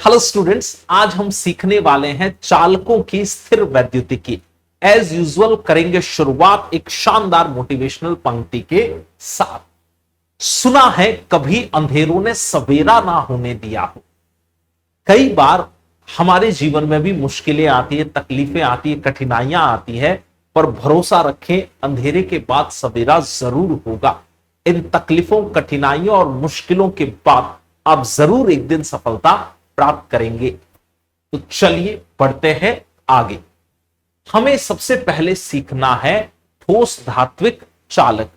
Hello students, आज हम सीखने वाले हैं चालकों की स्थिर वैद्युतिकी। एज यूजुअल करेंगे शुरुआत एक शानदार मोटिवेशनल पंक्ति के साथ। सुना है कभी अंधेरों ने सवेरा ना होने दिया हो। कई बार हमारे जीवन में भी मुश्किलें आती है, तकलीफें आती है, कठिनाइयां आती है, पर भरोसा रखें अंधेरे के बाद सवेरा जरूर होगा। इन तकलीफों, कठिनाइयों और मुश्किलों के बाद आप जरूर एक दिन सफलता प्राप्त करेंगे। तो चलिए बढ़ते हैं आगे। हमें सबसे पहले सीखना है ठोस धात्विक चालक।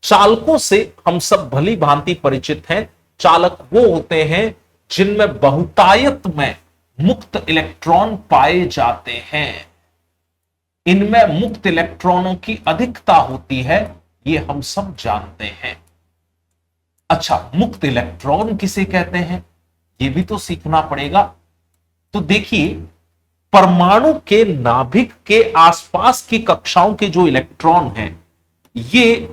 चालकों से हम सब भली भांति परिचित हैं। चालक वो होते हैं जिनमें बहुतायत में मुक्त इलेक्ट्रॉन पाए जाते हैं। इनमें मुक्त इलेक्ट्रॉनों की अधिकता होती है, ये हम सब जानते हैं। अच्छा, मुक्त इलेक्ट्रॉन किसे कहते हैं ये भी तो सीखना पड़ेगा। तो देखिए, परमाणु के नाभिक के आसपास की कक्षाओं के जो इलेक्ट्रॉन हैं, ये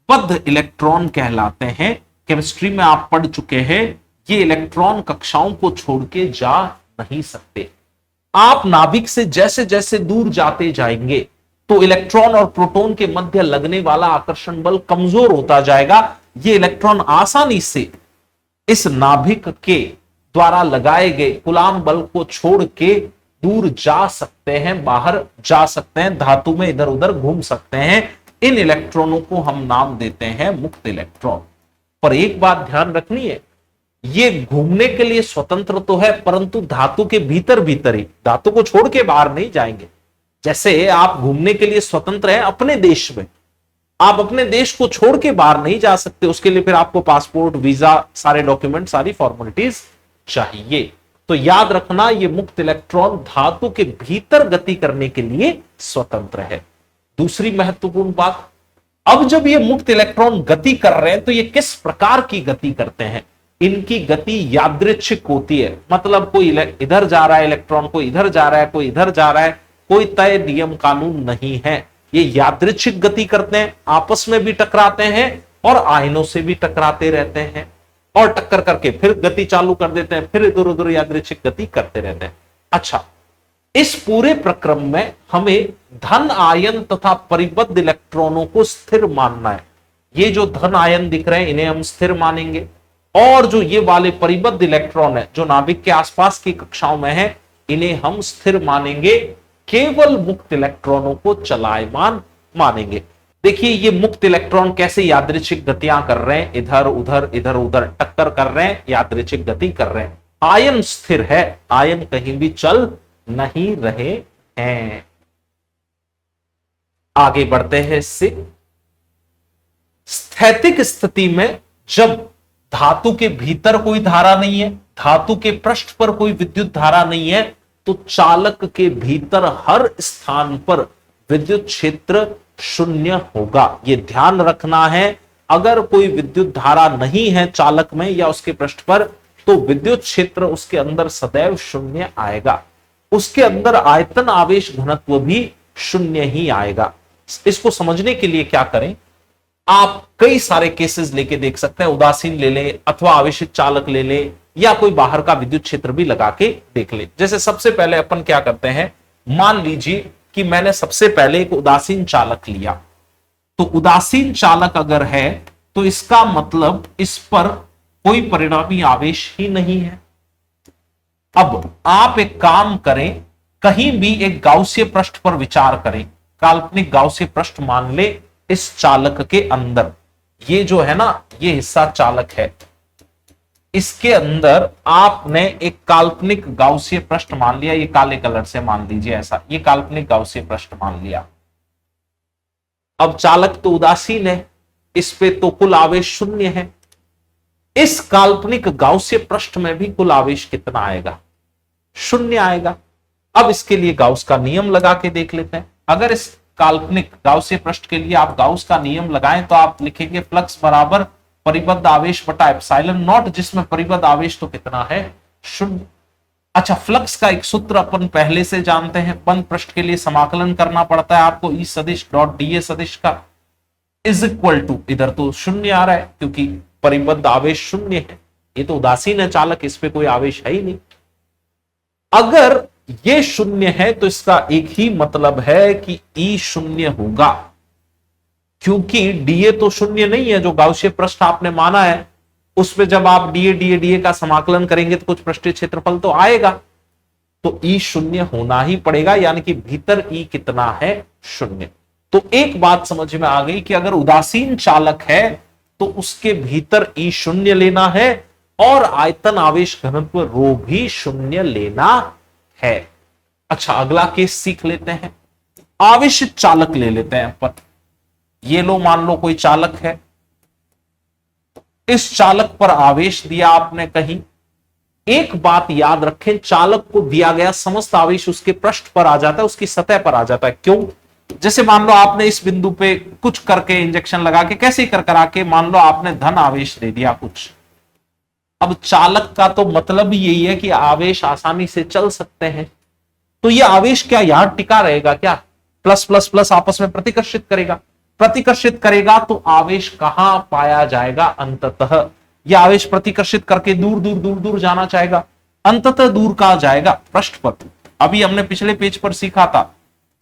बद्ध इलेक्ट्रॉन कहलाते हैं। केमिस्ट्री में आप पढ़ चुके हैं, ये इलेक्ट्रॉन कक्षाओं को छोड़ के जा नहीं सकते। आप नाभिक से जैसे जैसे दूर जाते जाएंगे तो इलेक्ट्रॉन और प्रोटॉन के मध्य लगने वाला आकर्षण बल कमजोर होता जाएगा। ये इलेक्ट्रॉन आसानी से इस नाभिक के द्वारा लगाए गए कूलाम बल को छोड़ के दूर जा सकते हैं, बाहर जा सकते हैं, धातु में इधर उधर घूम सकते हैं। इन इलेक्ट्रॉनों को हम नाम देते हैं मुक्त इलेक्ट्रॉन। पर एक बात ध्यान रखनी है, ये घूमने के लिए स्वतंत्र तो है, परंतु धातु के भीतर भीतर ही, धातु को छोड़ के बाहर नहीं जाएंगे। जैसे आप घूमने के लिए स्वतंत्र हैं अपने देश में, आप अपने देश को छोड़ के बाहर नहीं जा सकते। उसके लिए फिर आपको पासपोर्ट, वीजा, सारे डॉक्यूमेंट, सारी फॉर्मेलिटीज चाहिए। तो याद रखना, ये मुक्त इलेक्ट्रॉन धातु के भीतर गति करने के लिए स्वतंत्र है। दूसरी महत्वपूर्ण बात, अब जब ये मुक्त इलेक्ट्रॉन गति कर रहे हैं तो ये किस प्रकार की गति करते हैं? इनकी गति यादृच्छिक होती है। मतलब कोई इधर जा रहा है इलेक्ट्रॉन, कोई इधर जा रहा है, कोई इधर जा रहा है, कोई तय नियम कानून नहीं है। ये यादृच्छिक गति करते हैं, आपस में भी टकराते हैं और आयनों से भी टकराते रहते हैं, और टक्कर करके फिर गति चालू कर देते हैं, फिर इधर उधर यादृच्छिक गति करते रहते हैं। अच्छा, इस पूरे प्रक्रम में हमें धन आयन तथा परिबद्ध इलेक्ट्रॉनों को स्थिर मानना है। ये जो धन आयन दिख रहे हैं इन्हें हम स्थिर मानेंगे, और जो ये वाले परिबद्ध इलेक्ट्रॉन है जो नाभिक के आसपास की कक्षाओं में है, इन्हें हम स्थिर मानेंगे। केवल मुक्त इलेक्ट्रॉनों को चलायमान मानेंगे। देखिए, ये मुक्त इलेक्ट्रॉन कैसे यादृच्छिक गतियां कर रहे हैं, इधर उधर टक्कर कर रहे हैं, यादृच्छिक गति कर रहे हैं। आयन स्थिर है, आयन कहीं भी चल नहीं रहे हैं। आगे बढ़ते हैं इससे। स्थैतिक स्थिति में जब धातु के भीतर कोई धारा नहीं है, धातु के पृष्ठ पर कोई विद्युत धारा नहीं है, तो चालक के भीतर हर स्थान पर विद्युत क्षेत्र शून्य होगा। यह ध्यान रखना है। अगर कोई विद्युत धारा नहीं है चालक में या उसके पृष्ठ पर, तो विद्युत क्षेत्र उसके अंदर सदैव शून्य आएगा। उसके अंदर आयतन आवेश घनत्व भी शून्य ही आएगा। इसको समझने के लिए क्या करें, आप कई सारे केसेस लेके देख सकते हैं। उदासीन ले लें अथवा आवेशित चालक ले लें, या कोई बाहर का विद्युत क्षेत्र भी लगा के देख ले। जैसे सबसे पहले अपन क्या करते हैं, मान लीजिए कि मैंने सबसे पहले एक उदासीन चालक लिया। तो उदासीन चालक अगर है तो इसका मतलब इस पर कोई परिणामी आवेश ही नहीं है। अब आप एक काम करें, कहीं भी एक गाउसीय पृष्ठ पर विचार करें, काल्पनिक गाउसीय पृष्ठ मान ले इस चालक के अंदर। ये जो है ना, ये हिस्सा चालक है, इसके अंदर आपने एक काल्पनिक गाउसीय पृष्ठ मान लिया। ये काले कलर से मान लीजिए, ऐसा ये काल्पनिक गाउसीय पृष्ठ मान लिया। अब चालक तो उदासीन है, इस पे तो कुल आवेश शून्य है। इस काल्पनिक गाउसीय पृष्ठ में भी कुल आवेश कितना आएगा? शून्य आएगा। अब इसके लिए गाउस का नियम लगा के देख लेते हैं। अगर इस काल्पनिक गाउसीय पृष्ठ के लिए आप गाउस का नियम लगाएं तो आप लिखेंगे फ्लक्स बराबर परिबद्ध आवेश बटा एप्सिलॉन नॉट, जिसमें परिबद्ध आवेश तो कितना है? शून्य। अच्छा, फ्लक्स का एक सूत्र अपन पहले से जानते हैं, बंद पृष्ठ के लिए समाकलन करना पड़ता है आपको, ई सदिश डॉट डी ए सदिश का इज इक्वल टू, इधर तो शून्य आ रहा है क्योंकि परिबद्ध आवेश शून्य है, ये तो उदासीन है चालक, इस पे कोई आवेश है ही नहीं, अगर ये शून्य है तो इसका एक ही मतलब है कि ई शून्य होगा, क्योंकि डीए तो शून्य नहीं है। जो गाउसीय पृष्ठ आपने माना है उसमें जब आप डीए का समाकलन करेंगे तो कुछ पृष्ठीय क्षेत्रफल तो आएगा, तो ई शून्य होना ही पड़ेगा, यानी कि भीतर ई कितना है, शून्य। तो एक बात समझ में आ गई कि अगर उदासीन चालक है तो उसके भीतर ई शून्य लेना है और आयतन आवेश घनत्व रो भी शून्य लेना है। अच्छा, अगला केस सीख लेते हैं। आवेशित चालक ले लेते हैं अपन। ये लो, मान लो कोई चालक है, इस चालक पर आवेश दिया आपने कहीं। एक बात याद रखें, चालक को दिया गया समस्त आवेश उसके पृष्ठ पर आ जाता है, उसकी सतह पर आ जाता है। क्यों? जैसे मान लो आपने इस बिंदु पे कुछ करके इंजेक्शन लगा के, कैसे कर करा के, मान लो आपने धन आवेश दे दिया कुछ। अब चालक का तो मतलब यही है कि आवेश आसानी से चल सकते हैं, तो ये आवेश क्या यहां टिका रहेगा क्या? प्लस प्लस प्लस आपस में प्रतिकर्षित करेगा, प्रतिकर्षित करेगा तो आवेश कहां पाया जाएगा? अंततः यह आवेश प्रतिकर्षित करके दूर दूर दूर दूर जाना चाहेगा, अंततः दूर कहां जाएगा? पृष्ठ पर। अभी हमने पिछले पेज पर सीखा था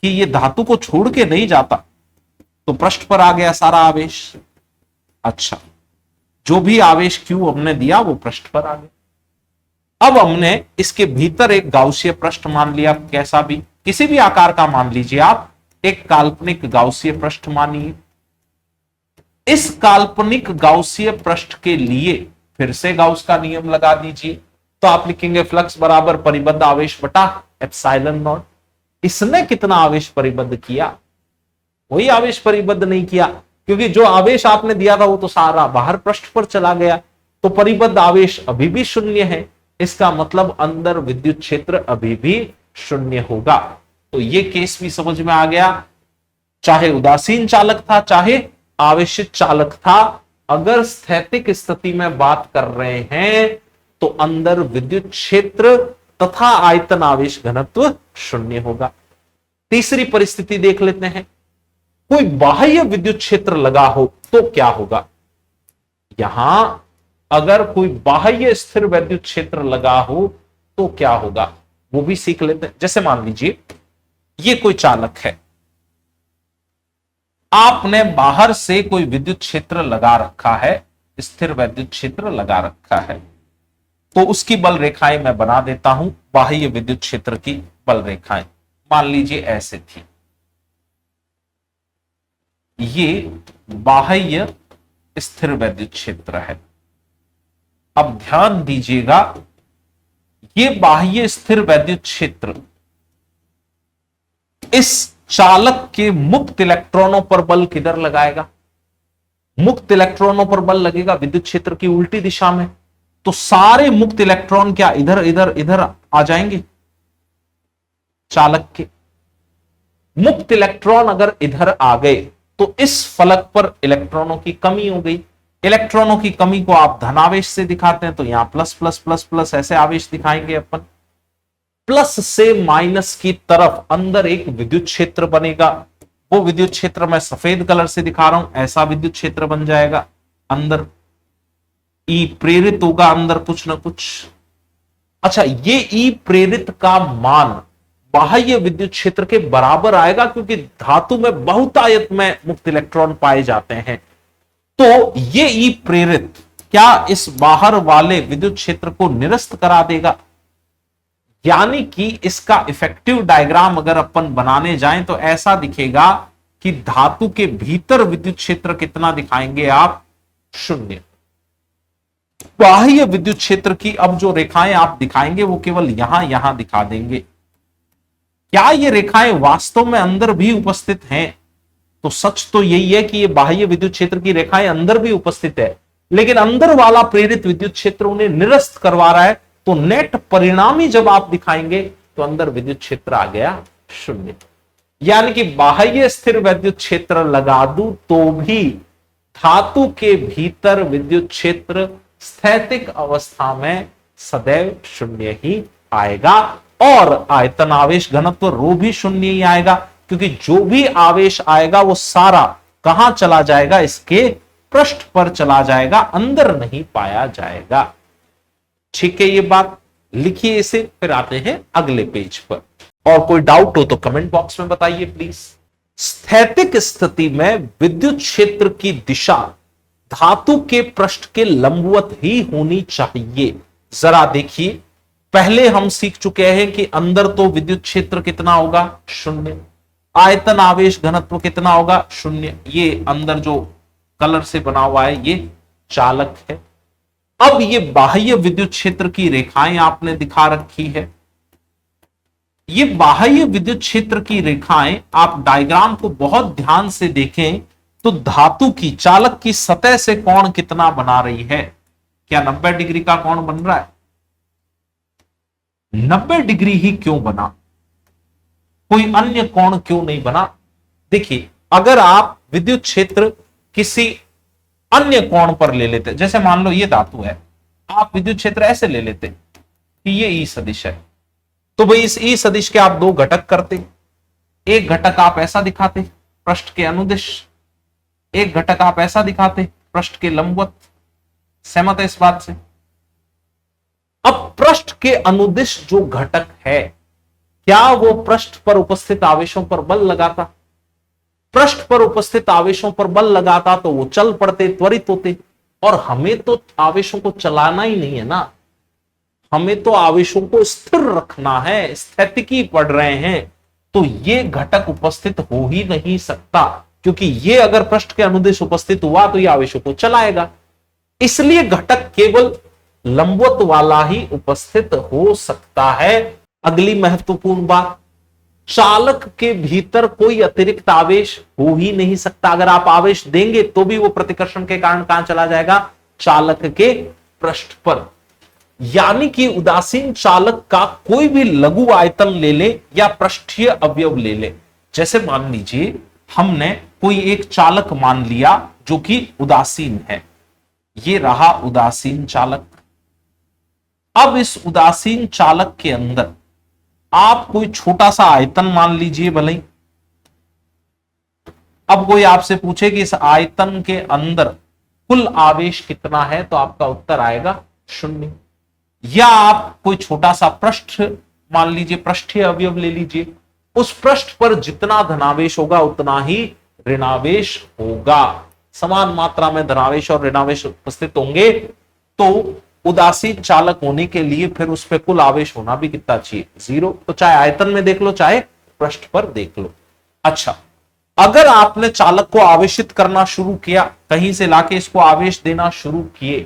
कि ये धातु को छोड़ के नहीं जाता, तो पृष्ठ पर आ गया सारा आवेश। अच्छा, जो भी आवेश Q हमने दिया वो पृष्ठ पर आ गया। अब हमने इसके भीतर एक गाउसीय पृष्ठ मान लिया, कैसा भी, किसी भी आकार का मान लीजिए आप, एक काल्पनिक गाउसीय पृष्ठ मानिए। इस काल्पनिक गाउसीय पृष्ठ के लिए फिर से गाउस का नियम लगा दीजिए, तो आप लिखेंगे फ्लक्स बराबर परिबद्ध आवेश बटा एप्सिलॉन नॉट। इसने कितना आवेश परिबद्ध किया? वही आवेश परिबद्ध नहीं किया, क्योंकि जो आवेश आपने दिया था वो तो सारा बाहर पृष्ठ पर चला गया, तो परिबद्ध आवेश अभी भी शून्य है। इसका मतलब अंदर विद्युत क्षेत्र अभी भी शून्य होगा। तो ये केस भी समझ में आ गया, चाहे उदासीन चालक था चाहे आवेशित चालक था, अगर स्थैतिक स्थिति में बात कर रहे हैं तो अंदर विद्युत क्षेत्र तथा आयतन आवेश घनत्व शून्य होगा। तीसरी परिस्थिति देख लेते हैं। कोई बाह्य विद्युत क्षेत्र लगा हो तो क्या होगा? यहां अगर कोई बाह्य स्थिर विद्युत क्षेत्र लगा हो तो क्या होगा, वो भी सीख लेते हैं। जैसे मान लीजिए ये कोई चालक है, आपने बाहर से कोई विद्युत क्षेत्र लगा रखा है, स्थिर विद्युत क्षेत्र लगा रखा है, तो उसकी बल रेखाएं मैं बना देता हूं। बाह्य विद्युत क्षेत्र की बल रेखाएं मान लीजिए ऐसे थी, ये बाह्य स्थिर विद्युत क्षेत्र है। अब ध्यान दीजिएगा, ये बाह्य स्थिर विद्युत क्षेत्र इस चालक के मुक्त इलेक्ट्रॉनों पर बल किधर लगाएगा? मुक्त इलेक्ट्रॉनों पर बल लगेगा विद्युत क्षेत्र की उल्टी दिशा में, तो सारे मुक्त इलेक्ट्रॉन क्या इधर इधर इधर आ जाएंगे? चालक के मुक्त इलेक्ट्रॉन अगर इधर आ गए तो इस फलक पर इलेक्ट्रॉनों की कमी हो गई। इलेक्ट्रॉनों की कमी को आप धनावेश से दिखाते हैं, तो यहां प्लस प्लस प्लस प्लस ऐसे आवेश दिखाएंगे अपन। प्लस से माइनस की तरफ अंदर एक विद्युत क्षेत्र बनेगा, वो विद्युत क्षेत्र मैं सफेद कलर से दिखा रहा हूं, ऐसा विद्युत क्षेत्र बन जाएगा। अंदर ई प्रेरित होगा, अंदर कुछ ना कुछ। अच्छा, ये ई प्रेरित का मान बाह्य विद्युत क्षेत्र के बराबर आएगा, क्योंकि धातु में बहुतायत में मुक्त इलेक्ट्रॉन पाए जाते हैं। तो ये ई प्रेरित क्या इस बाहर वाले विद्युत क्षेत्र को निरस्त करा देगा? यानी कि इसका इफेक्टिव डायग्राम अगर अपन बनाने जाएं तो ऐसा दिखेगा कि धातु के भीतर विद्युत क्षेत्र कितना दिखाएंगे आप? शून्य। बाह्य विद्युत क्षेत्र की अब जो रेखाएं आप दिखाएंगे वो केवल यहां यहां दिखा देंगे। क्या ये रेखाएं वास्तव में अंदर भी उपस्थित हैं? तो सच तो यही है कि ये बाह्य विद्युत क्षेत्र की रेखाएं अंदर भी उपस्थित है, लेकिन अंदर वाला प्रेरित विद्युत क्षेत्र उन्हें निरस्त करवा रहा है। तो नेट परिणामी जब आप दिखाएंगे तो अंदर विद्युत क्षेत्र आ गया शून्य। यानी कि बाह्य स्थिर विद्युत क्षेत्र लगा दूं तो भी धातु के भीतर विद्युत क्षेत्र स्थैतिक अवस्था में सदैव शून्य ही आएगा, और आयतन आवेश घनत्व रो भी शून्य ही आएगा, क्योंकि जो भी आवेश आएगा वो सारा कहां चला जाएगा? इसके पृष्ठ पर चला जाएगा, अंदर नहीं पाया जाएगा। ठीक है ये बात। लिखिए इसे, फिर आते हैं अगले पेज पर। और कोई डाउट हो तो कमेंट बॉक्स में बताइए प्लीज। स्थैतिक स्थिति में विद्युत क्षेत्र की दिशा धातु के पृष्ठ के लंबवत ही होनी चाहिए। जरा देखिए, पहले हम सीख चुके हैं कि अंदर तो विद्युत क्षेत्र कितना होगा, शून्य। आयतन आवेश घनत्व कितना होगा, शून्य। ये अंदर जो कलर से बना हुआ है ये चालक है। अब ये बाह्य विद्युत क्षेत्र की रेखाएं आपने दिखा रखी है। ये बाह्य विद्युत क्षेत्र की रेखाएं आप डायग्राम को बहुत ध्यान से देखें तो धातु की चालक की सतह से कोण कितना बना रही है। क्या 90 डिग्री का कोण बन रहा है? 90 डिग्री ही क्यों बना, कोई अन्य कोण क्यों नहीं बना? देखिए, अगर आप विद्युत क्षेत्र किसी अन्य कोण पर ले लेते, जैसे मान लो ये धातु है, आप विद्युत क्षेत्र ऐसे ले लेते कि ये ई सदिश है, तो भाई इस ई सदिश के आप दो घटक करते। एक घटक आप ऐसा दिखाते पृष्ठ के अनुदिश, एक घटक आप ऐसा दिखाते पृष्ठ के लंबवत। सहमत है इस बात से? अब पृष्ठ के अनुदिश जो घटक है, क्या वो पृष्ठ पर उपस्थित आवेशों पर बल लगाता? पृष्ठ पर उपस्थित आवेशों पर बल लगाता तो वो चल पड़ते, त्वरित होते। और हमें तो आवेशों को चलाना ही नहीं है ना, हमें तो आवेशों को स्थिर रखना है, स्थैतिकी पढ़ रहे हैं। तो ये घटक उपस्थित हो ही नहीं सकता, क्योंकि ये अगर पृष्ठ के अनुदिश उपस्थित हुआ तो ये आवेशों को चलाएगा। इसलिए घटक केवल लंबवत वाला ही उपस्थित हो सकता है। अगली महत्वपूर्ण बात, चालक के भीतर कोई अतिरिक्त आवेश हो ही नहीं सकता। अगर आप आवेश देंगे तो भी वो प्रतिकर्षण के कारण कहां चला जाएगा, चालक के पृष्ठ पर। यानी कि उदासीन चालक का कोई भी लघु आयतन ले ले या पृष्ठीय अवयव ले ले, जैसे मान लीजिए हमने कोई एक चालक मान लिया जो कि उदासीन है, ये रहा उदासीन चालक। अब इस उदासीन चालक के अंदर आप कोई छोटा सा आयतन मान लीजिए भले ही। अब कोई आपसे पूछे कि इस आयतन के अंदर कुल आवेश कितना है, तो आपका उत्तर आएगा 0। या आप कोई छोटा सा पृष्ठ मान लीजिए, पृष्ठीय अवयव ले लीजिए, उस पृष्ठ पर जितना धनावेश होगा उतना ही ऋणावेश होगा। समान मात्रा में धनावेश और ऋणावेश उपस्थित होंगे तो उदासीन चालक होने के लिए फिर उस पर कुल आवेश होना भी कितना चाहिए, 0। तो चाहे आयतन में देख लो चाहे पृष्ठ पर देख लो। अच्छा, अगर आपने चालक को आवेशित करना शुरू किया, कहीं से लाके इसको आवेश देना शुरू किए,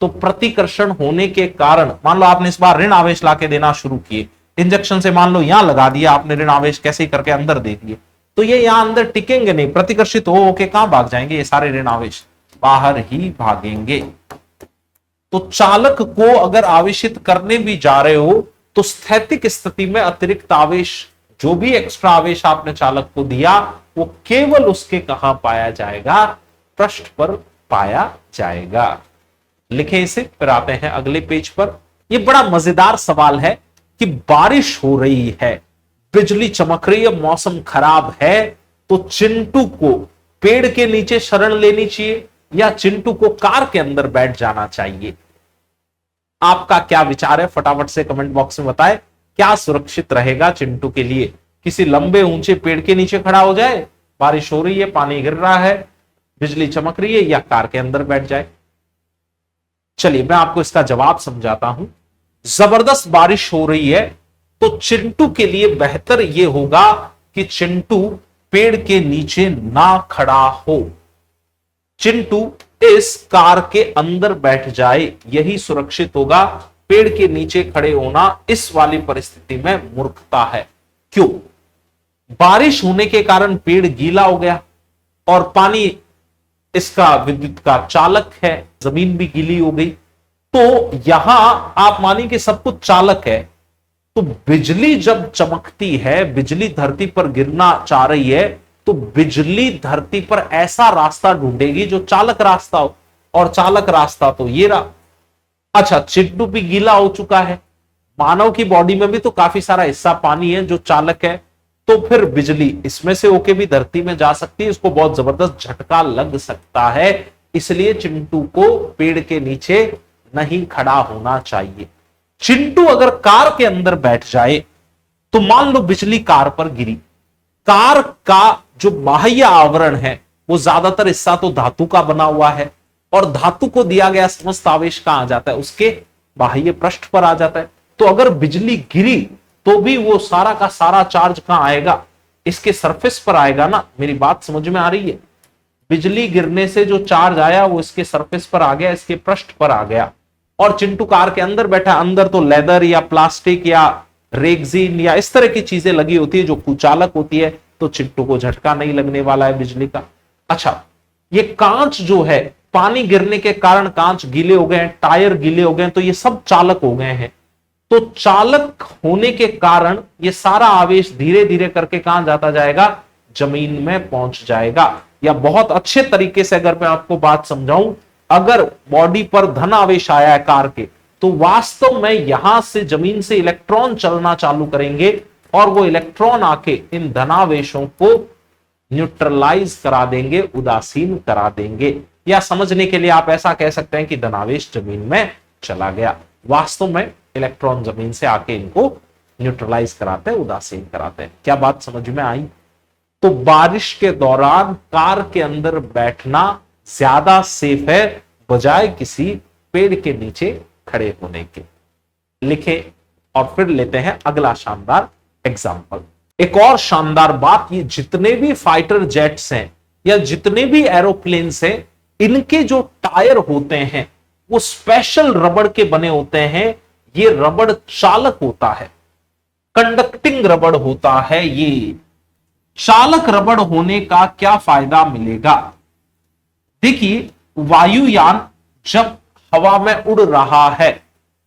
तो प्रतिकर्षण होने के कारण मान लो आपने इस बार ऋण आवेश लाके देना शुरू किए, इंजेक्शन से मान लो यहां लगा दिया आपने ऋण आवेश, कैसे करके अंदर दे दिए, तो ये यहां अंदर टिकेंगे नहीं, प्रतिकर्षित हो के कहां भाग जाएंगे, ये सारे ऋण आवेश बाहर ही भागेंगे। तो चालक को अगर आवेशित करने भी जा रहे हो तो स्थैतिक स्थिति में अतिरिक्त आवेश, जो भी एक्स्ट्रा आवेश आपने चालक को दिया, वो केवल उसके कहां पाया जाएगा, पृष्ठ पर पाया जाएगा। लिखे इसे, फिर आते हैं अगले पेज पर। यह बड़ा मजेदार सवाल है कि बारिश हो रही है, बिजली चमक रही है, मौसम खराब है, तो चिंटू को पेड़ के नीचे शरण लेनी चाहिए या चिंटू को कार के अंदर बैठ जाना चाहिए? आपका क्या विचार है, फटाफट से कमेंट बॉक्स में बताएं। क्या सुरक्षित रहेगा चिंटू के लिए? किसी लंबे ऊंचे पेड़ के नीचे खड़ा हो जाए, बारिश हो रही है, पानी गिर रहा है, बिजली चमक रही है, या कार के अंदर बैठ जाए? चलिए मैं आपको इसका जवाब समझाता हूं। जबरदस्त बारिश हो रही है तो चिंटू के लिए बेहतर यह होगा कि चिंटू पेड़ के नीचे ना खड़ा हो, चिंटू इस कार के अंदर बैठ जाए, यही सुरक्षित होगा। पेड़ के नीचे खड़े होना इस वाली परिस्थिति में मूर्खता है। क्यों? बारिश होने के कारण पेड़ गीला हो गया और पानी इसका विद्युत का चालक है, जमीन भी गीली हो गई। तो यहां आप मानिए कि सब कुछ चालक है, तो बिजली जब चमकती है, बिजली धरती पर गिरना चाह रही है, तो बिजली धरती पर ऐसा रास्ता ढूंढेगी जो चालक रास्ता हो, और चालक रास्ता तो ये रहा। अच्छा, चिंटू भी गीला हो चुका है, मानव की बॉडी में भी तो काफी सारा हिस्सा पानी है जो चालक है, तो फिर बिजली इसमें से होके भी धरती में जा सकती है, इसको बहुत जबरदस्त झटका लग सकता है। इसलिए चिंटू को पेड़ के नीचे नहीं खड़ा होना चाहिए। चिंटू अगर कार के अंदर बैठ जाए तो मान लो बिजली कार पर गिरी, कार का जो बाह्य आवरण है वो ज्यादातर हिस्सा तो धातु का बना हुआ है, और धातु को दिया गया समस्त आवेश कहां आ जाता है, उसके बाह्य पृष्ठ पर आ जाता है। तो अगर बिजली गिरी तो भी वो सारा का सारा चार्ज कहां आएगा, इसके सरफेस पर आएगा ना। मेरी बात समझ में आ रही है? बिजली गिरने से जो चार्ज आया वो इसके सरफेस पर आ गया, इसके पृष्ठ पर आ गया। और चिंटू कार के अंदर बैठा, अंदर तो लेदर या प्लास्टिक या रेगजीन या इस तरह की चीजें लगी होती है जो कुचालक होती है, तो चिंटू को झटका नहीं लगने वाला है बिजली का। अच्छा, ये कांच जो है, पानी गिरने के कारण कांच गीले हो गए हैं, टायर गीले हो गए हैं, तो ये सब चालक हो गए हैं। तो चालक होने के कारण ये सारा आवेश धीरे धीरे करके कहां जाता जाएगा, जमीन में पहुंच जाएगा। या बहुत अच्छे तरीके से अगर मैं आपको बात समझाऊं, अगर बॉडी पर धन आवेश आया है कार के, तो वास्तव में यहां से जमीन से इलेक्ट्रॉन चलना चालू करेंगे और वो इलेक्ट्रॉन आके इन धनावेशों को न्यूट्रलाइज करा देंगे, उदासीन करा देंगे। या समझने के लिए आप ऐसा कह सकते हैं कि धनावेश जमीन में चला गया, वास्तव में इलेक्ट्रॉन जमीन से आके इनको न्यूट्रलाइज कराते हैं, उदासीन कराते हैं। क्या बात समझ में आई? तो बारिश के दौरान कार के अंदर बैठना ज्यादा सेफ है बजाय किसी पेड़ के नीचे खड़े होने के। लिखे और फिर लेते हैं अगला शानदार एग्जाम्पल। एक और शानदार बात, ये जितने भी फाइटर जेट्स हैं या जितने भी एरोप्लेन्स हैं, इनके जो टायर होते हैं वो स्पेशल रबड़ के बने होते हैं। ये रबड़ चालक होता है, कंडक्टिंग रबड़ होता है। ये चालक रबड़ होने का क्या फायदा मिलेगा? देखिए, वायुयान जब हवा में उड़ रहा है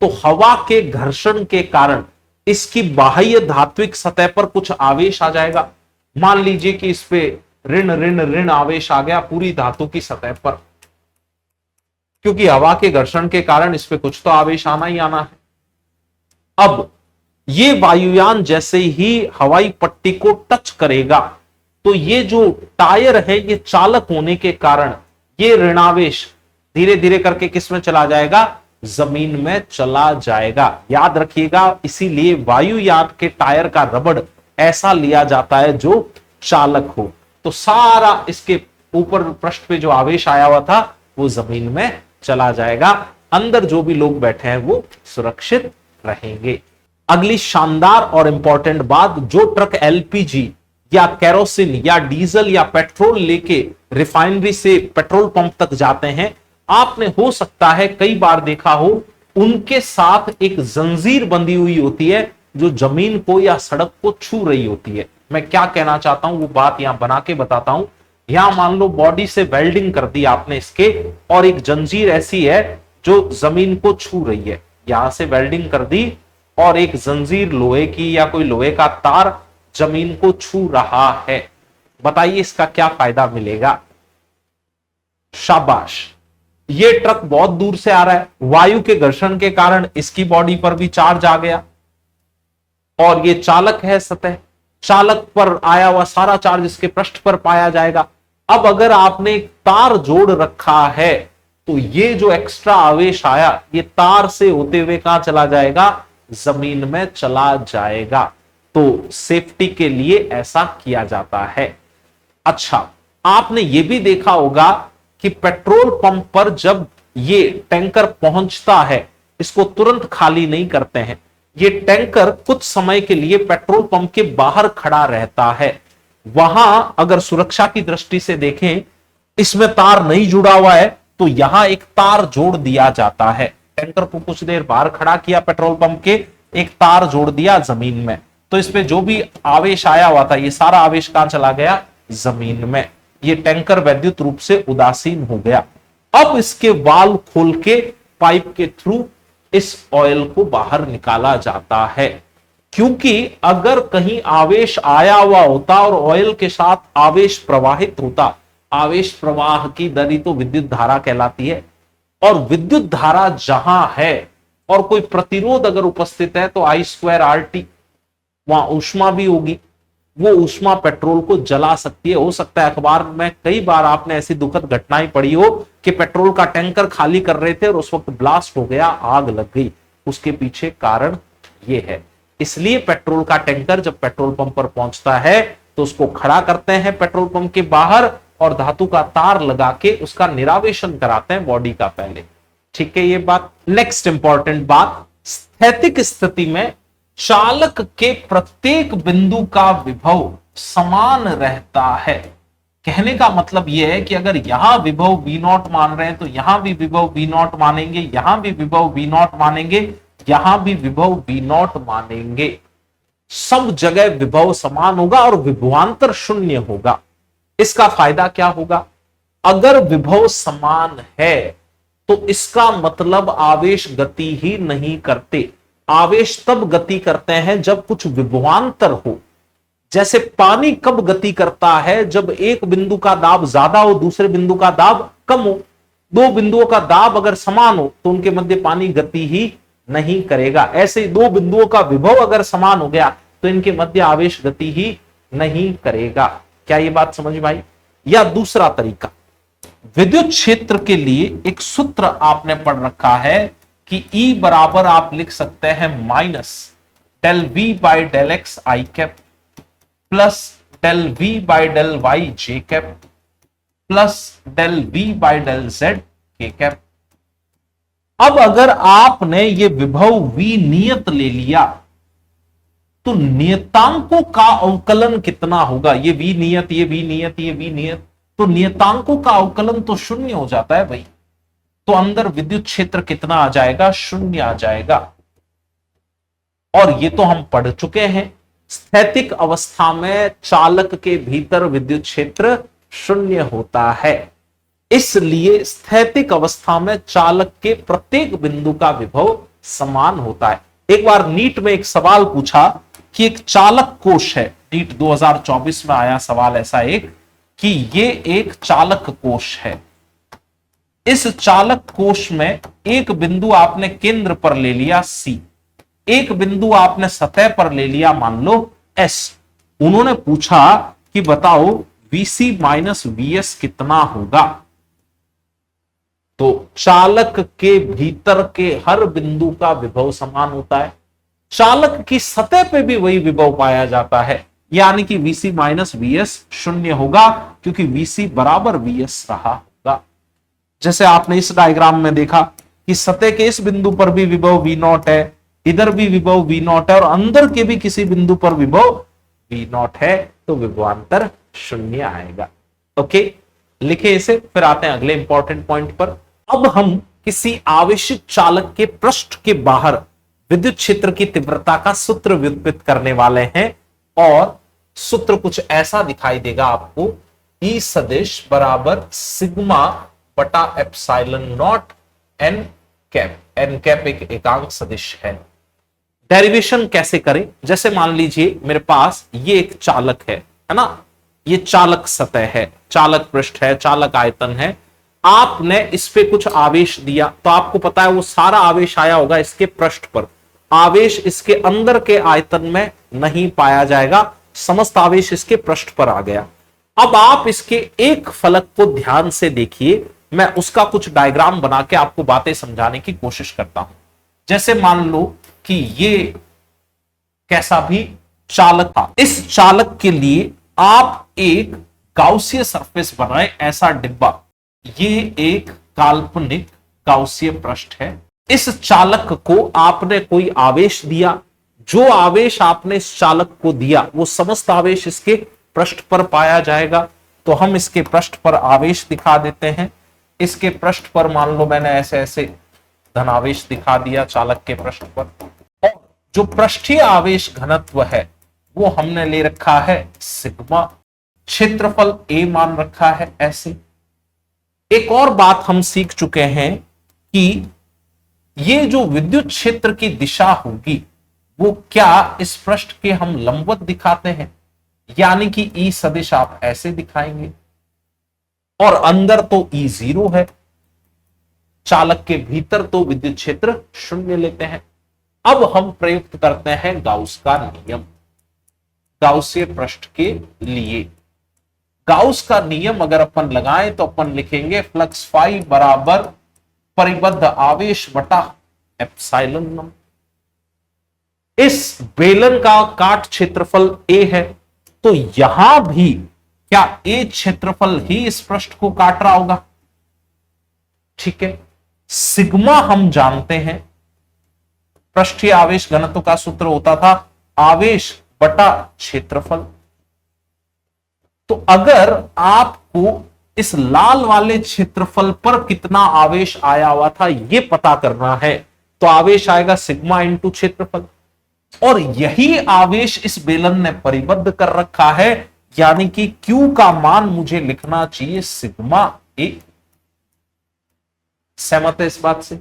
तो हवा के घर्षण के कारण इसकी बाह्य धात्विक सतह पर कुछ आवेश आ जाएगा। मान लीजिए कि इस पे ऋण ऋण ऋण आवेश आ गया पूरी धातु की सतह पर, क्योंकि हवा के घर्षण के कारण इस पे कुछ तो आवेश आना ही आना है। अब ये वायुयान जैसे ही हवाई पट्टी को टच करेगा तो ये जो टायर है ये चालक होने के कारण ये ऋणावेश धीरे धीरे करके किस में चला जाएगा, जमीन में चला जाएगा। याद रखिएगा, इसीलिए वायुयान के टायर का रबड़ ऐसा लिया जाता है जो चालक हो। तो सारा इसके ऊपर पृष्ठ पे जो आवेश आया हुआ था वो जमीन में चला जाएगा, अंदर जो भी लोग बैठे हैं वो सुरक्षित रहेंगे। अगली शानदार और इंपॉर्टेंट बात, जो ट्रक एलपीजी या केरोसिन या डीजल या पेट्रोल लेके रिफाइनरी से पेट्रोल पंप तक जाते हैं, आपने हो सकता है कई बार देखा हो, उनके साथ एक जंजीर बंधी हुई होती है जो जमीन को या सड़क को छू रही होती है। मैं क्या कहना चाहता हूं वो बात यहां बना के बताता हूं। यहां मान लो बॉडी से वेल्डिंग कर दी आपने इसके, और एक जंजीर ऐसी है जो जमीन को छू रही है। यहां से वेल्डिंग कर दी और एक जंजीर लोहे की या कोई लोहे का तार जमीन को छू रहा है। बताइए इसका क्या फायदा मिलेगा? शाबाश, ये ट्रक बहुत दूर से आ रहा है, वायु के घर्षण के कारण इसकी बॉडी पर भी चार्ज आ गया, और ये चालक है सतह, चालक पर आया हुआ सारा चार्ज इसके पृष्ठ पर पाया जाएगा। अब अगर आपने एक तार जोड़ रखा है तो ये जो एक्स्ट्रा आवेश आया ये तार से होते हुए कहां चला जाएगा, जमीन में चला जाएगा। तो सेफ्टी के लिए ऐसा किया जाता है। अच्छा, आपने ये भी देखा होगा कि पेट्रोल पंप पर जब ये टैंकर पहुंचता है, इसको तुरंत खाली नहीं करते हैं। ये टैंकर कुछ समय के लिए पेट्रोल पंप के बाहर खड़ा रहता है। वहां अगर सुरक्षा की दृष्टि से देखें, इसमें तार नहीं जुड़ा हुआ है तो यहां एक तार जोड़ दिया जाता है। टैंकर को कुछ देर बाहर खड़ा किया पेट्रोल पंप के, एक तार जोड़ दिया जमीन में, तो इसमें जो भी आवेश आया हुआ था ये सारा आवेश कहां चला गया, जमीन में। ये टैंकर वैद्युत रूप से उदासीन हो गया। अब इसके वाल्व खोल के पाइप के थ्रू इस ऑयल को बाहर निकाला जाता है, क्योंकि अगर कहीं आवेश आया हुआ होता और ऑयल के साथ आवेश प्रवाहित होता, आवेश प्रवाह की दर ही तो विद्युत धारा कहलाती है, और विद्युत धारा जहां है और कोई प्रतिरोध अगर उपस्थित है तो I²RT, वहां ऊष्मा भी होगी, वो ऊष्मा पेट्रोल को जला सकती है। हो सकता है अखबार में कई बार आपने ऐसी दुखद घटनाएं पढ़ी हो कि पेट्रोल का टैंकर खाली कर रहे थे और उस वक्त ब्लास्ट हो गया, आग लग गई। उसके पीछे कारण ये है। इसलिए पेट्रोल का टैंकर जब पेट्रोल पंप पर पहुंचता है तो उसको खड़ा करते हैं पेट्रोल पंप के बाहर और धातु का तार लगा के उसका निरावेशन कराते हैं बॉडी का पहले। ठीक है ये बात। नेक्स्ट इंपॉर्टेंट बात, स्थैतिक स्थिति में चालक के प्रत्येक बिंदु का विभव समान रहता है। कहने का मतलब यह है कि अगर यहां विभव V0 मान रहे हैं तो यहां भी विभव V0 मानेंगे, यहां भी विभव V0 मानेंगे, यहां भी विभव V0 मानेंगे। सब जगह विभव समान होगा और विभवांतर शून्य होगा। इसका फायदा क्या होगा? अगर विभव समान है तो इसका मतलब आवेश गति ही नहीं करते। आवेश तब गति करते हैं जब कुछ विभवांतर हो। जैसे पानी कब गति करता है? जब एक बिंदु का दाब ज्यादा हो, दूसरे बिंदु का दाब कम हो। दो बिंदुओं का दाब अगर समान हो तो उनके मध्य पानी गति ही नहीं करेगा। ऐसे दो बिंदुओं का विभव अगर समान हो गया तो इनके मध्य आवेश गति ही नहीं करेगा। क्या ये बात समझ में आई? या दूसरा तरीका, विद्युत क्षेत्र के लिए एक सूत्र आपने पढ़ रखा है कि E बराबर आप लिख सकते हैं minus del V by del x i cap plus del V by del y j cap plus del V by del Z k cap. अब अगर आपने ये विभव V नियत ले लिया तो नियतांकों का अवकलन कितना होगा? ये V नियत, ये V नियत, ये V नियत, तो नियतांकों का अवकलन तो शून्य हो जाता है भाई। तो अंदर विद्युत क्षेत्र कितना आ जाएगा? शून्य आ जाएगा। और ये तो हम पढ़ चुके हैं, स्थैतिक अवस्था में चालक के भीतर विद्युत क्षेत्र शून्य होता है। इसलिए स्थैतिक अवस्था में चालक के प्रत्येक बिंदु का विभव समान होता है। एक बार नीट में एक सवाल पूछा कि एक चालक कोश है, नीट 2024 में आया सवाल ऐसा एक कि ये एक चालक कोश है। इस चालक कोश में एक बिंदु आपने केंद्र पर ले लिया C, एक बिंदु आपने सतह पर ले लिया मान लो S। उन्होंने पूछा कि बताओ VC माइनस VS कितना होगा? तो चालक के भीतर के हर बिंदु का विभव समान होता है, चालक की सतह पे भी वही विभव पाया जाता है, यानी कि VC माइनस VS शून्य होगा क्योंकि VC बराबर VS रहा होगा। जैसे आपने इस डायग्राम में देखा कि सतह के इस बिंदु पर भी विभव V0 है, इधर भी विभव V0 है और अंदर के भी किसी बिंदु पर विभव V0 है, तो विभवांतर शून्य आएगा। ओके, लिखे इसे, फिर आते हैं अगले इंपॉर्टेंट पॉइंट पर। अब हम किसी आवेशित चालक के पृष्ठ के बाहर विद्युत क्षेत्र की तीव्रता का सूत्र व्युत्पन्न करने वाले हैं और सूत्र कुछ ऐसा दिखाई देगा आपको, E सदिश बराबर सिग्मा बटा epsilon naught n cap. N cap एक एकांक सदिश है। डेरिवेशन कैसे करें? जैसे मान लीजिए मेरे पास ये एक चालक है ना, ये चालक सतह है, चालक पृष्ठ है, चालक आयतन है। आपने इस पे कुछ आवेश दिया तो आपको पता है वो सारा आवेश आया होगा इसके पृष्ठ पर। आवेश इसके अंदर के आयतन में नहीं पाया जाएगा, समस्त आवेश इसके पृष्ठ पर आ गया। अब आप इसके एक फलक को ध्यान से देखिए, मैं उसका कुछ डायग्राम बना के आपको बातें समझाने की कोशिश करता हूं। जैसे मान लो कि ये कैसा भी चालक था, इस चालक के लिए आप एक गाउसीय सरफेस बनाए, ऐसा डिब्बा। ये एक काल्पनिक गाउसीय पृष्ठ है। इस चालक को आपने कोई आवेश दिया, जो आवेश आपने इस चालक को दिया वो समस्त आवेश इसके पृष्ठ पर पाया जाएगा। तो हम इसके पृष्ठ पर आवेश दिखा देते हैं। इसके पृष्ठ पर मान लो मैंने ऐसे ऐसे धनावेश दिखा दिया चालक के पृष्ठ पर, और जो पृष्ठीय आवेश घनत्व है वो हमने ले रखा है सिग्मा, क्षेत्रफल A मान रखा है ऐसे। एक और बात हम सीख चुके हैं कि ये जो विद्युत क्षेत्र की दिशा होगी वो क्या इस पृष्ठ के हम लंबवत दिखाते हैं, यानी कि E सदिश आप ऐसे दिखाएंगे और अंदर तो E 0 है, चालक के भीतर तो विद्युत क्षेत्र शून्य लेते हैं। अब हम प्रयुक्त करते हैं गाउस का नियम गाउसीय पृष्ठ के लिए। गाउस का नियम अगर अपन लगाएं तो अपन लिखेंगे फ्लक्स फाई बराबर परिबद्ध आवेश बटा एप्सिलॉन नॉट। इस बेलन का काट क्षेत्रफल a है, तो यहां भी क्या a क्षेत्रफल ही इस पृष्ठ को काट रहा होगा? ठीक है, सिग्मा हम जानते हैं, पृष्ठीय आवेश घनत्व का सूत्र होता था आवेश बटा क्षेत्रफल। तो अगर आपको इस लाल वाले क्षेत्रफल पर कितना आवेश आया हुआ था यह पता करना है, तो आवेश आएगा सिग्मा इंटू क्षेत्रफल, और यही आवेश इस बेलन ने परिबद्ध कर रखा है, यानी कि Q का मान मुझे लिखना चाहिए सिग्मा ए। सहमत है इस बात से?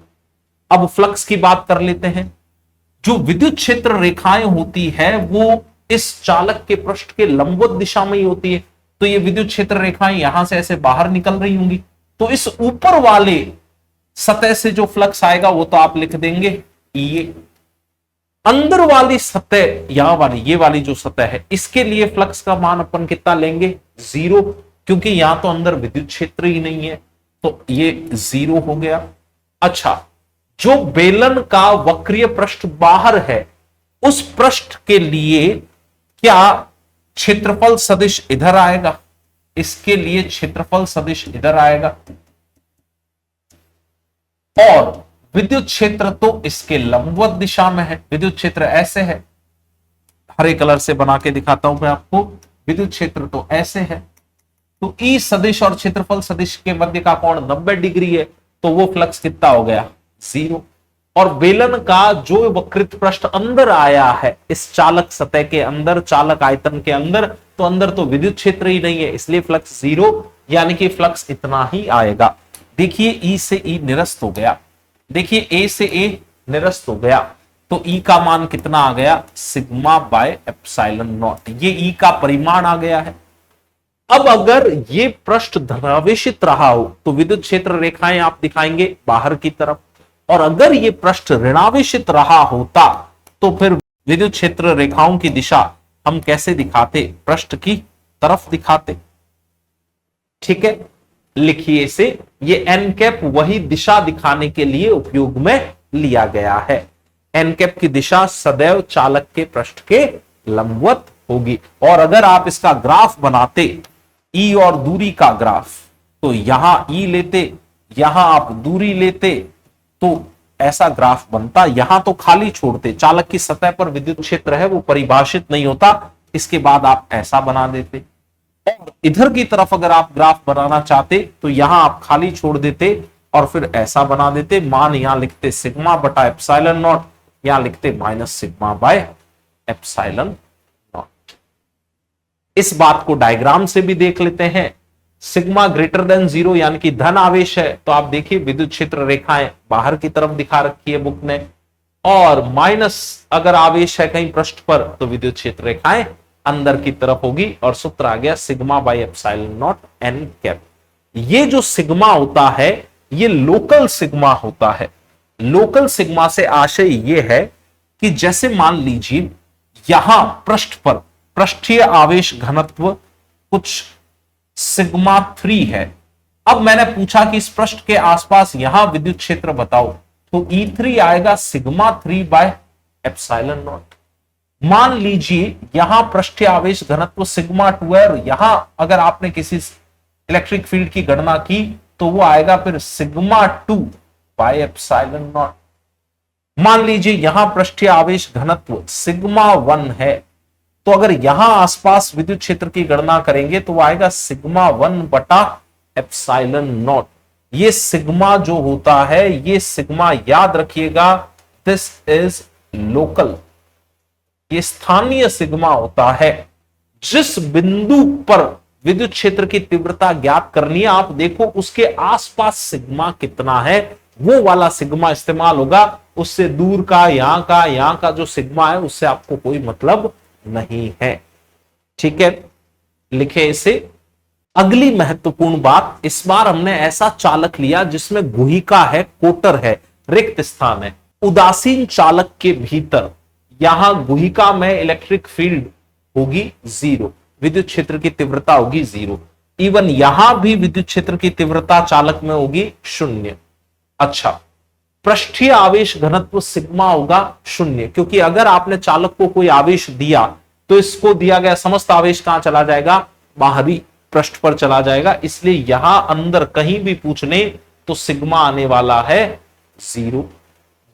अब फ्लक्स की बात कर लेते हैं। जो विद्युत क्षेत्र रेखाएं होती है वो इस चालक के पृष्ठ के लंबवत दिशा में ही होती है, तो ये विद्युत क्षेत्र रेखाएं यहां से ऐसे बाहर निकल रही होंगी, तो इस ऊपर वाले सतह से जो फ्लक्स आएगा वो तो आप लिख देंगे ये। अंदर वाली सतह, यहां वाली, ये वाली जो सतह है, इसके लिए फ्लक्स का मान अपन कितना लेंगे? 0, क्योंकि यहां तो अंदर विद्युत क्षेत्र ही नहीं है, तो ये 0 हो गया। अच्छा, जो बेलन का वक्रीय पृष्ठ बाहर है उस पृष्ठ के लिए क्या क्षेत्रफल सदिश इधर आएगा? इसके लिए क्षेत्रफल सदिश इधर आएगा, और विद्युत क्षेत्र तो इसके लंबवत दिशा में है। विद्युत क्षेत्र ऐसे है, हरे कलर से बना के दिखाता हूं मैं आपको। विद्युत क्षेत्र तो ऐसे है, तो ई सदिश और क्षेत्रफल सदिश के मध्य का कोण 90 डिग्री है, तो वो फ्लक्स कितना हो गया? 0। और बेलन का जो वक्रित पृष्ठ अंदर आया है इस चालक सतह के अंदर, चालक आयतन के अंदर, तो अंदर तो विद्युत क्षेत्र ही नहीं है, इसलिए फ्लक्स 0, यानी कि फ्लक्स इतना ही आएगा। देखिए ई से ई निरस्त हो गया, देखिए ए से ए निरस्त हो गया, तो ई का मान कितना आ गया? Sigma by epsilon not. ये ई का परिमाण आ गया है। अब अगर ये पृष्ठ धनावेशित रहा हो तो विद्युत क्षेत्र रेखाएं आप दिखाएंगे बाहर की तरफ, और अगर ये पृष्ठ ऋणावेशित रहा होता तो फिर विद्युत क्षेत्र रेखाओं की दिशा हम कैसे दिखाते? पृष्ठ की तरफ दिखाते। ठीक है, लिखिए इसे, ये एन कैप वही दिशा दिखाने के लिए उपयोग में लिया गया है। एन कैप की दिशा सदैव चालक के पृष्ठ के लंबवत होगी। और अगर आप इसका ग्राफ बनाते, ई और दूरी का ग्राफ, तो यहां ई लेते, यहां आप दूरी लेते, तो ऐसा ग्राफ बनता। यहां तो खाली छोड़ते, चालक की सतह पर विद्युत क्षेत्र है वो परिभाषित नहीं होता, इसके बाद आप ऐसा बना देते। और इधर की तरफ अगर आप ग्राफ बनाना चाहते तो यहां आप खाली छोड़ देते और फिर ऐसा बना देते। मान यहां लिखते सिग्मा बटा एप्सिलॉन नॉट, यहां लिखते minus sigma by epsilon not. इस बात को डायग्राम से भी देख लेते हैं। सिग्मा ग्रेटर देन 0 यानी कि धन आवेश है, तो आप देखिए विद्युत क्षेत्र रेखाएं बाहर की तरफ दिखा रखी है बुक ने, और माइनस अगर आवेश है कहीं पृष्ठ पर तो विद्युत क्षेत्र रेखाएं अंदर की तरफ होगी, और सूत्र आ गया sigma by epsilon naught n cap. ये जो सिग्मा होता है ये लोकल सिग्मा होता है। लोकल सिग्मा से आशय ये है कि जैसे मान लीजिए यहां पृष्ठ पर पृष्ठीय आवेश घनत्व कुछ सिग्मा 3 है। अब मैंने पूछा कि इस पृष्ठ के आसपास यहां विद्युत क्षेत्र बताओ, तो E3 आएगा सिग्मा 3 बाय एप्सिलॉन नॉट। मान लीजिए यहां पृष्ठीय आवेश घनत्व सिग्मा 2 है, और यहां अगर आपने किसी इलेक्ट्रिक फील्ड की गणना की तो वो आएगा फिर सिग्मा 2 बाय एप्सिलॉन नॉट। मान लीजिए यहां पृष्ठीय आवेश घनत्व सिग्मा 1 है, तो अगर यहां आसपास विद्युत क्षेत्र की गणना करेंगे तो वो आएगा सिग्मा 1 बटा एप्सिलॉन नॉट। ये सिग्मा जो होता है, ये सिग्मा याद रखिएगा, दिस इज लोकल, ये स्थानीय सिग्मा होता है। जिस बिंदु पर विद्युत क्षेत्र की तीव्रता ज्ञात करनी है, आप देखो उसके आसपास सिग्मा कितना है, वो वाला सिग्मा इस्तेमाल होगा। उससे दूर का, यहां का जो सिग्मा है उससे आपको कोई मतलब नहीं है। ठीक है, लिखे इसे। अगली महत्वपूर्ण बात, इस बार हमने ऐसा चालक लिया जिसमें गुहिका है, कोटर है, रिक्त स्थान है। उदासीन चालक के भीतर यहां गुहिका में इलेक्ट्रिक फील्ड होगी 0, विद्युत क्षेत्र की तीव्रता होगी 0। इवन यहां भी विद्युत क्षेत्र की तीव्रता चालक में होगी 0। अच्छा, पृष्ठीय आवेश घनत्व सिग्मा होगा 0, क्योंकि अगर आपने चालक को कोई आवेश दिया तो इसको दिया गया समस्त आवेश कहां चला जाएगा, बाहरी पृष्ठ पर चला जाएगा। इसलिए यहां अंदर कहीं भी पूछने तो सिग्मा आने वाला है 0।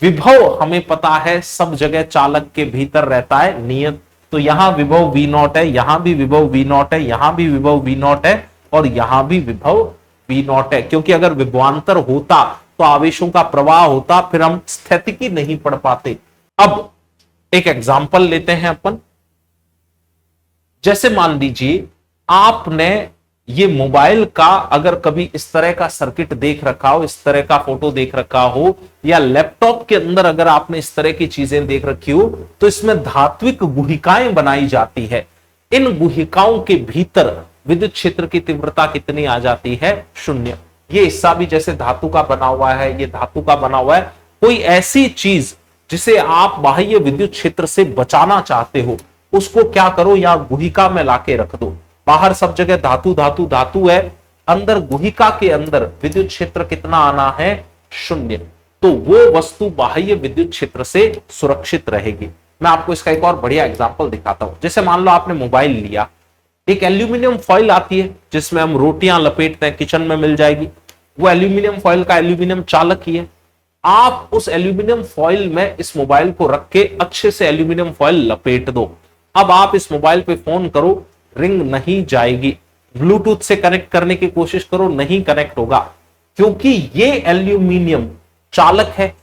विभव हमें पता है सब जगह चालक के भीतर रहता है नियत, तो यहां विभव V0 है, यहां भी विभव V0 है, यहां भी विभव V0 है और यहां भी विभव V0 है। क्योंकि अगर विभवांतर होता तो आवेशों का प्रवाह होता, फिर हम स्थितिकी नहीं पढ़ पाते। अब एक एग्जाम्पल लेते हैं अपन। जैसे मान लीजिए आपने ये मोबाइल का अगर कभी इस तरह का सर्किट देख रखा हो, इस तरह का फोटो देख रखा हो, या लैपटॉप के अंदर अगर आपने इस तरह की चीजें देख रखी हो, तो इसमें धात्विक गुहिकाएं बनाई जाती है। इन गुहिकाओं के भीतर विद्युत क्षेत्र की तीव्रता कितनी आ जाती है, 0। ये हिस्सा भी जैसे धातु का बना हुआ है, ये धातु का बना हुआ है। कोई ऐसी चीज जिसे आप बाह्य विद्युत क्षेत्र से बचाना चाहते हो, उसको क्या करो, यहां गुहिका में लाके रख दो। बाहर सब जगह धातु धातु धातु है, अंदर गुहिका के अंदर विद्युत क्षेत्र कितना आना है, 0। तो वो वस्तु बाह्य विद्युत क्षेत्र से सुरक्षित रहेगी। मैं आपको इसका एक और बढ़िया एग्जांपल दिखाता हूं। जैसे मान लो आपने मोबाइल लिया, एक एल्यूमिनियम फॉइल आती है जिसमें हम रोटियां लपेटते हैं, किचन में मिल जाएगी। वो एल्यूमिनियम फॉइल का एल्यूमिनियम चालक ही है। आप उस एल्यूमिनियम फॉइल में इस मोबाइल को रख के अच्छे से एल्यूमिनियम फॉइल लपेट दो। अब आप इस मोबाइल पे फोन करो, रिंग नहीं जाएगी। ब्लूटूथ से कनेक्ट करने की कोशिश करो, नहीं कनेक्ट होगा, क्योंकि ये एल्यूमिनियम चालक है।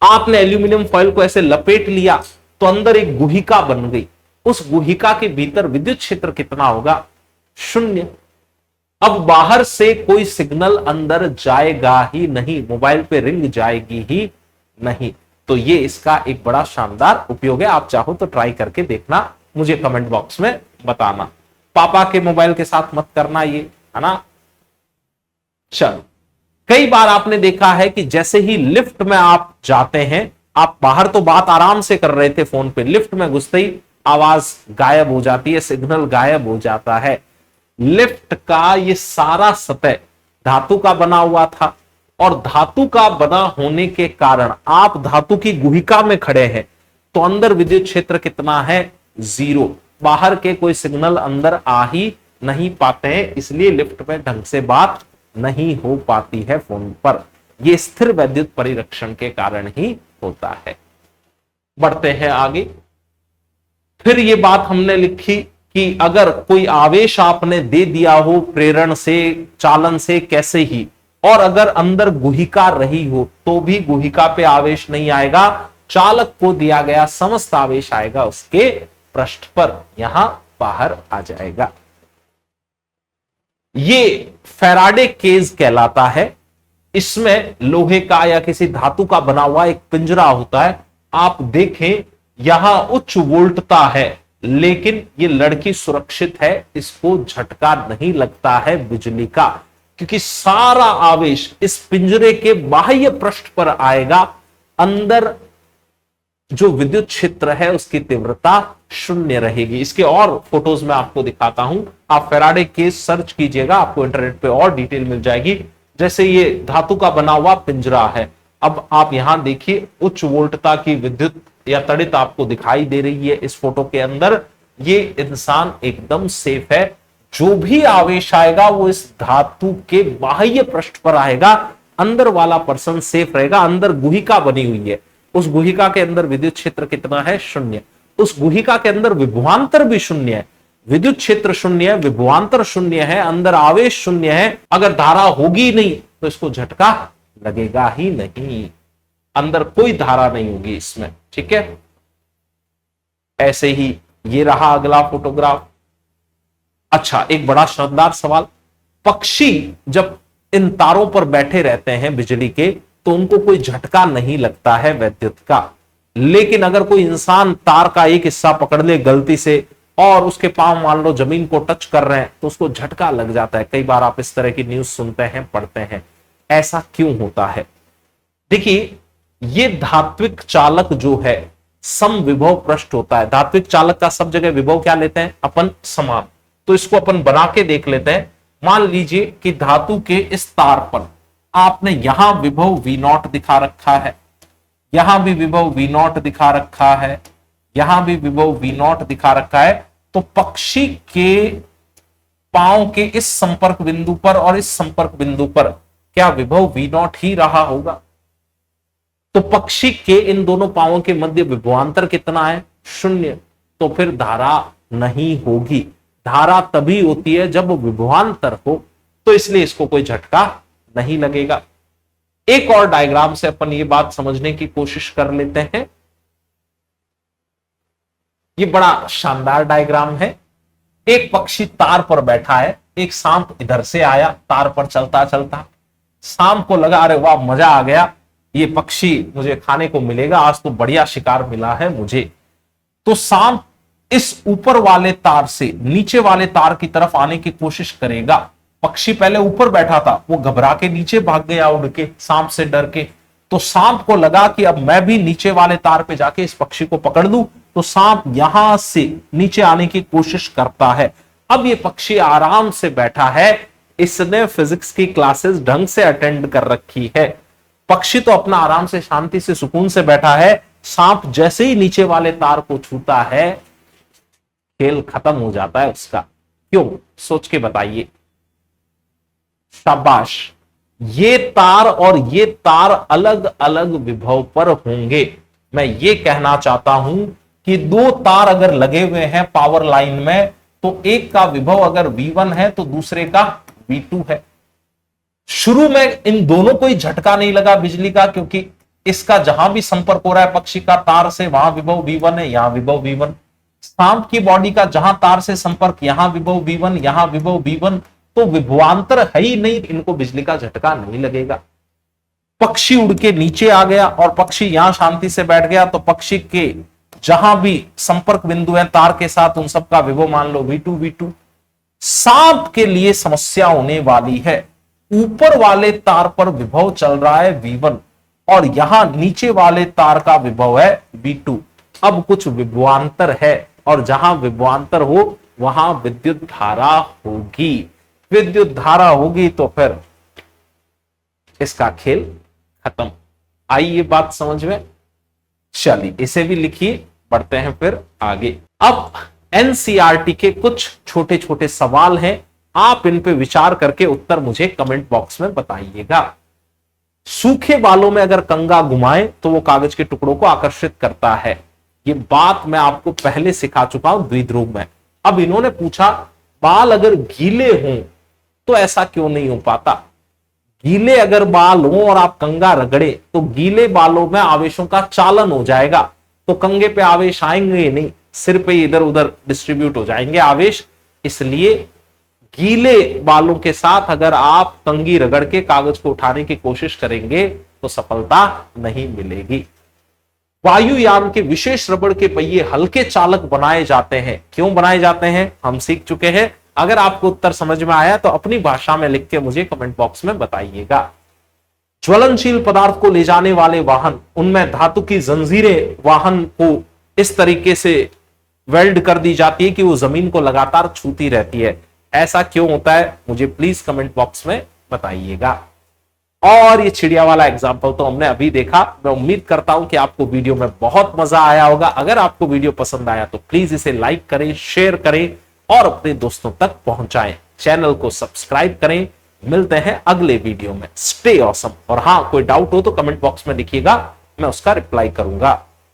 आपने एल्यूमिनियम फॉइल को ऐसे लपेट लिया तो अंदर एक गुहिका बन गई। उस गुहिका के भीतर विद्युत क्षेत्र कितना होगा, 0। अब बाहर से कोई सिग्नल अंदर जाएगा ही नहीं, मोबाइल पे रिंग जाएगी ही नहीं। तो ये इसका एक बड़ा शानदार उपयोग है। आप चाहो तो ट्राई करके देखना, मुझे कमेंट बॉक्स में बताना। पापा के मोबाइल के साथ मत करना ये, है ना। चलो, कई बार आपने देखा है कि जैसे ही लिफ्ट में आप जाते हैं, आप बाहर तो बात आराम से कर रहे थे फोन पे, लिफ्ट में घुसते ही आवाज गायब हो जाती है, सिग्नल गायब हो जाता है। लिफ्ट का ये सारा सतह धातु का बना हुआ था, और धातु का बना होने के कारण आप धातु की गुहिका में खड़े हैं, तो अंदर विद्युत क्षेत्र कितना है, 0। बाहर के कोई सिग्नल अंदर आ ही नहीं पाते हैं, इसलिए लिफ्ट में ढंग से बात नहीं हो पाती है फोन पर। यह स्थिर वैद्युत परिरक्षण के कारण ही होता है। बढ़ते हैं आगे। फिर ये बात हमने लिखी कि अगर कोई आवेश आपने दे दिया हो प्रेरण से, चालन से, कैसे ही, और अगर अंदर गुहिका रही हो तो भी गुहिका पे आवेश नहीं आएगा, चालक को दिया गया समस्त आवेश आएगा उसके पृष्ठ पर, यहां बाहर आ जाएगा। ये फैराडे केज कहलाता है। इसमें लोहे का या किसी धातु का बना हुआ एक पिंजरा होता है। आप देखें यहां उच्च वोल्टता है, लेकिन ये लड़की सुरक्षित है, इसको झटका नहीं लगता है बिजली का, क्योंकि सारा आवेश इस पिंजरे के बाह्य पृष्ठ पर आएगा। अंदर जो विद्युत क्षेत्र है उसकी तीव्रता 0 रहेगी। इसके और फोटोज में आपको दिखाता हूं, आप फैराडे केज सर्च कीजिएगा, आपको इंटरनेट पे और डिटेल मिल जाएगी। जैसे ये धातु का बना हुआ पिंजरा है। अब आप यहां देखिए उच्च वोल्टता की विद्युत या तड़ित आपको दिखाई दे रही है इस फोटो के अंदर। ये इंसान एकदम सेफ है। जो भी आवेश आएगा वो इस धातु के बाह्य पृष्ठ पर आएगा, अंदर वाला पर्सन सेफ रहेगा। अंदर गुहिका बनी हुई है, उस गुहिका के अंदर विद्युत क्षेत्र कितना है, 0। उस गुहिका के अंदर विभवांतर भी 0 है, विद्युत क्षेत्र 0 है, विभवांतर 0 है, अंदर आवेश 0 है। अगर धारा होगी नहीं तो इसको झटका लगेगा ही नहीं, अंदर कोई धारा नहीं होगी इसमें, ठीक है। ऐसे ही ये रहा अगला फोटोग्राफ। अच्छा, एक बड़ा शानदार सवाल, पक्षी जब इन तारों पर बैठे रहते हैं बिजली के, तो उनको कोई झटका नहीं लगता है वैद्युत का, लेकिन अगर कोई इंसान तार का एक हिस्सा पकड़ ले गलती से और उसके पांव मान लो जमीन को टच कर रहे हैं तो उसको झटका लग जाता है। कई बार आप इस तरह की न्यूज सुनते हैं, पढ़ते हैं। ऐसा क्यों होता है? देखिए, ये धात्विक चालक जो है सम विभव पृष्ठ होता है। धात्विक चालक का सब जगह विभव क्या लेते हैं अपन, समान। तो इसको अपन बना के देख लेते हैं। मान लीजिए कि धातु के इस तार पर आपने यहां विभव V0 दिखा रखा है, यहां भी विभव V0 दिखा रखा है, यहां भी विभव V0 दिखा रखा है, तो पक्षी के पांव के इस संपर्क बिंदु पर और इस संपर्क बिंदु पर क्या विभव V0 ही रहा होगा? तो पक्षी के इन दोनों पांवों के मध्य विभवांतर कितना है? 0। तो फिर धारा नहीं होगी। धारा तभी होती है जब विभवांतर हो, तो इसलिए इसको कोई झटका नहीं लगेगा। एक और डायग्राम से अपन ये बात समझने की कोशिश कर लेते हैं। ये बड़ा शानदार डायग्राम है। एक पक्षी तार पर बैठा है, एक सांप इधर से आया तार पर चलता चलता। सांप को लगा अरे वाह मजा आ गया, ये पक्षी मुझे खाने को मिलेगा, आज तो बढ़िया शिकार मिला है मुझे। तो सांप इस ऊपर वाले तार से नीचे वाले तार की तरफ आने की कोशिश करेगा। पक्षी पहले ऊपर बैठा था, वो घबरा के नीचे भाग गया उड़ के, सांप से डर के। तो सांप को लगा कि अब मैं भी नीचे वाले तार पे जाके इस पक्षी को पकड़ लूं। तो सांप यहां से नीचे आने की कोशिश करता है। अब ये पक्षी आराम से बैठा है, इसने फिजिक्स की क्लासेस ढंग से अटेंड कर रखी है। पक्षी तो अपना आराम से शांति से सुकून से बैठा है। सांप जैसे ही नीचे वाले तार को छूता है, खेल खत्म हो जाता है उसका। क्यों? सोच के बताइए। शाबाश। ये तार और ये तार अलग अलग विभव पर होंगे। मैं ये कहना चाहता हूं कि दो तार अगर लगे हुए हैं पावर लाइन में, तो एक का विभव अगर V1 है तो दूसरे का V2 है। शुरू में इन दोनों को ही झटका नहीं लगा बिजली का, क्योंकि इसका जहां भी संपर्क हो रहा है पक्षी का तार से, वहां विभव V1 है, यहां विभव V1। सांप की बॉडी का जहां तार से संपर्क, यहां विभव V1, यहां विभव V1, तो विभवांतर है ही नहीं, इनको बिजली का झटका नहीं लगेगा। पक्षी उड़ के नीचे आ गया और पक्षी यहां शांति से बैठ गया, तो पक्षी के जहां भी संपर्क बिंदु है तार के साथ, उन सब का विभव मान लो V2। सांप के लिए समस्या होने वाली है। ऊपर वाले तार पर विभव चल रहा है V1 और यहां नीचे वाले तार का विभव है V2। अब कुछ विभवांतर है और जहां विभवांतर हो वहां विद्युत धारा होगी। विद्युत धारा होगी तो फिर इसका खेल खत्म। आई ये बात समझ में? चलिए इसे भी लिखिए, बढ़ते हैं फिर आगे। अब एनसीईआरटी के कुछ छोटे छोटे सवाल हैं, आप इन पे विचार करके उत्तर मुझे कमेंट बॉक्स में बताइएगा। सूखे बालों में अगर कंगा घुमाएं तो वो कागज के टुकड़ों को आकर्षित करता है। ये बात मैं आपको पहले सिखा चुका हूं द्विध्रुव में। अब इन्होंने पूछा बाल अगर गीले हों तो ऐसा क्यों नहीं हो पाता? गीले अगर बाल हों और आप कंगा रगड़े तो गीले बालों में आवेशों का चालन हो जाएगा, तो कंगे पे आवेश आएंगे नहीं, सिर पे इधर उधर डिस्ट्रीब्यूट हो जाएंगे आवेश। इसलिए गीले बालों के साथ अगर आप कंगी रगड़ के कागज को उठाने की कोशिश करेंगे तो सफलता नहीं मिलेगी। वायुयान के विशेष रबड़ के पहिए हल्के चालक बनाए जाते हैं। क्यों बनाए जाते हैं हम सीख चुके हैं। अगर आपको उत्तर समझ में आया तो अपनी भाषा में लिख के मुझे कमेंट बॉक्स में बताइएगा। ज्वलनशील पदार्थ को ले जाने वाले वाहन, उनमें धातु की जंजीरें वाहन को इस तरीके से वेल्ड कर दी जाती है कि वो जमीन को लगातार छूती रहती है। ऐसा क्यों होता है मुझे प्लीज कमेंट बॉक्स में बताइएगा। और ये चिड़िया वाला एग्जाम्पल तो हमने अभी देखा। मैं उम्मीद करता हूं कि आपको वीडियो में बहुत मजा आया होगा। अगर आपको वीडियो पसंद आया तो प्लीज इसे लाइक करें, शेयर करें और अपने दोस्तों तक पहुंचाएं। चैनल को सब्सक्राइब करें। मिलते हैं अगले वीडियो में। Stay awesome. और हाँ, कोई डाउट हो तो कमेंट बॉक्स में लिखिएगा, मैं उसका रिप्लाई करूंगा।